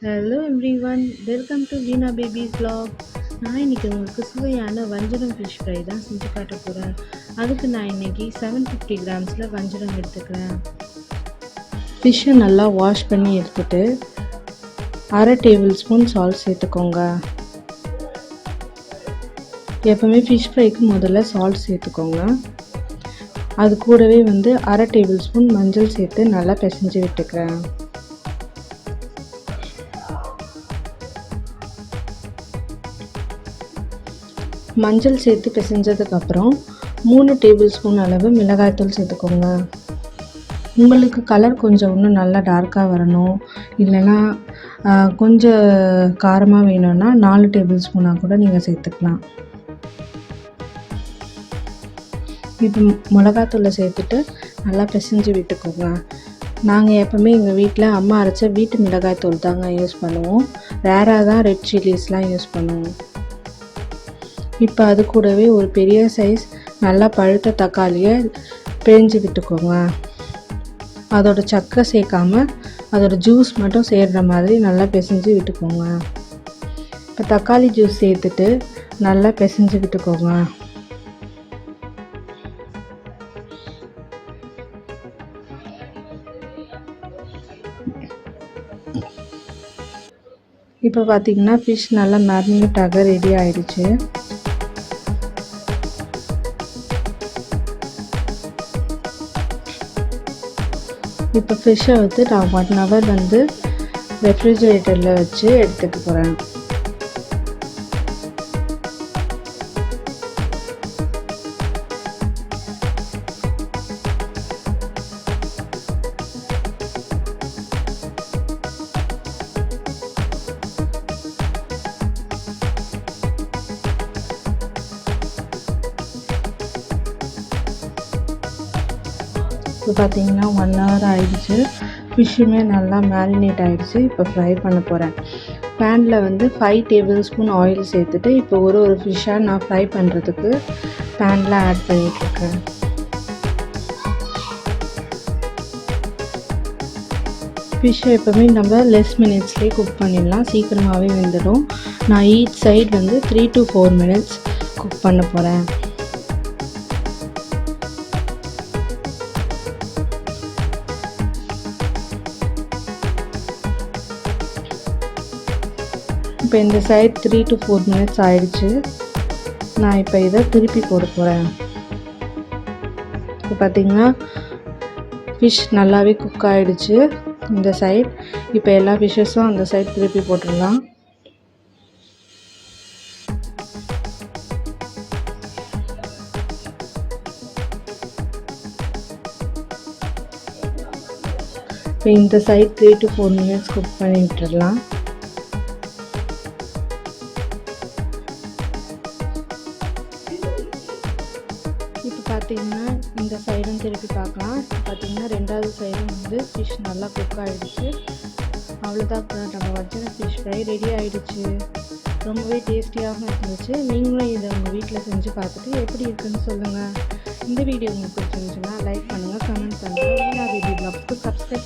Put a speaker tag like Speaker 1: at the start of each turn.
Speaker 1: Hello everyone, welcome to Veena babies vlog. நான் இன்றைக்கி உங்களுக்கு சுவையான வஞ்சரம் ஃபிஷ் ஃப்ரை தான் செஞ்சு காட்ட போகிறேன். அதுக்கு நான் இன்றைக்கி 750 கிராம்ஸில் வஞ்சரம் எடுத்துக்கிறேன். ஃபிஷ்ஷை நல்லா வாஷ் பண்ணி எடுத்துகிட்டு 1/2 டேபிள் ஸ்பூன் சால்ட் சேர்த்துக்கோங்க. எப்போவுமே ஃபிஷ் ஃப்ரைக்கு முதல்ல சால்ட் சேர்த்துக்கோங்க. அது கூடவே 1/2 டேபிள் ஸ்பூன் மஞ்சள் சேர்த்து நல்லா பிசைஞ்சு விட்டுக்கிறேன். மஞ்சள் சேர்த்து பிசைஞ்சதுக்கப்புறம் 3 டேபிள் ஸ்பூன் அளவு மிளகாய்த்தூள் சேர்த்துக்கோங்க. உங்களுக்கு கலர் கொஞ்சம் இன்னும் நல்லா டார்க்காக வரணும், இல்லைன்னா கொஞ்சம் காரமாக வேணும்னா 4 டேபிள் ஸ்பூனாக கூட நீங்கள் சேர்த்துக்கலாம். இப்போ மிளகாத்தூளை சேர்த்துட்டு நல்லா பிசைஞ்சு விட்டுக்கோங்க. நாங்கள் எப்போவுமே எங்கள் வீட்டில் அம்மா அரைச்ச வீட்டு மிளகாய்த்தூள் தாங்க யூஸ் பண்ணுவோம். ரேராக தான் ரெட் சில்லிஸ்லாம் யூஸ் பண்ணுவோம். இப்போ அது கூடவே ஒரு பெரிய சைஸ் நல்லா பழுத்த தக்காளியை பிழிஞ்சு விட்டுக்கோங்க. அதோட சக்கை சேர்க்காம அதோட ஜூஸ் மட்டும் சேர்கிற மாதிரி நல்லா பிசைஞ்சு விட்டுக்கோங்க. இப்போ தக்காளி ஜூஸ் சேர்த்துட்டு நல்லா பிசைஞ்சு விட்டுக்கோங்க. இப்போ பார்த்திங்கன்னா ஃபிஷ் நல்லா மேரினேட்டாக ரெடி ஆயிடுச்சு. இப்போ ஃபிஷ்ஷை நான் 1 ஹவர் ரெஃப்ரிஜரேட்டரில் வச்சு எடுத்துகிட்டு போகிறேன். இப்போ பார்த்திங்கன்னா 1 ஹவர் ஆகிடுச்சு. ஃபிஷ்ஷுமே நல்லா மேரினேட் ஆகிடுச்சு. இப்போ ஃப்ரை பண்ண போகிறேன். பேனில் 5 டேபிள் ஸ்பூன் ஆயில் சேர்த்துட்டு இப்போ ஒரு ஃபிஷ்ஷாக நான் ஃப்ரை பண்ணுறதுக்கு பேனில் ஆட் பண்ணிகிட்ருக்கேன். ஃபிஷ்ஷை எப்போவுமே நம்ம லெஸ் மினிட்ஸ்லேயே குக் பண்ணிடலாம், சீக்கிரமாகவே வெந்துடும். நான் each side 3 to 4 minutes cook பண்ண போகிறேன். இப்போ இந்த சைட் 3 to 4 மினிட்ஸ் ஆயிடுச்சு. நான் இப்போ இதை திருப்பி போட போகிறேன். இப்போ பார்த்திங்கன்னா ஃபிஷ் நல்லாவே குக் ஆகிடுச்சு இந்த சைட். இப்போ எல்லா ஃபிஷ்ஷஸும் அந்த சைட் திருப்பி போட்டுடலாம். இப்போ இந்த சைட் 3 to 4 மினிட்ஸ் குக் பண்ணி விட்டுடலாம். இப்போ பார்த்திங்கன்னா இந்த சைடும் திருப்பி பார்க்கலாம். பார்த்திங்கன்னா 2வது சைடும் ஃபிஷ் நல்லா குக் ஆகிடுச்சு. அவ்வளோதான், நம்ம வஞ்சரம் ஃபிஷ் ஃப்ரை ரெடி ஆகிடுச்சு. ரொம்பவே டேஸ்டியாகவும் இருந்துச்சு. நீங்களும் இதை உங்கள் வீட்டில் செஞ்சு பார்த்துட்டு எப்படி இருக்குன்னு சொல்லுங்கள். இந்த வீடியோ உங்களுக்கு பிடிச்சிருந்துச்சுன்னா லைக் பண்ணுங்கள், கமெண்ட் பண்ணுங்கள். வீணா பேபி vlogsக்கு சப்ஸ்கிரைப்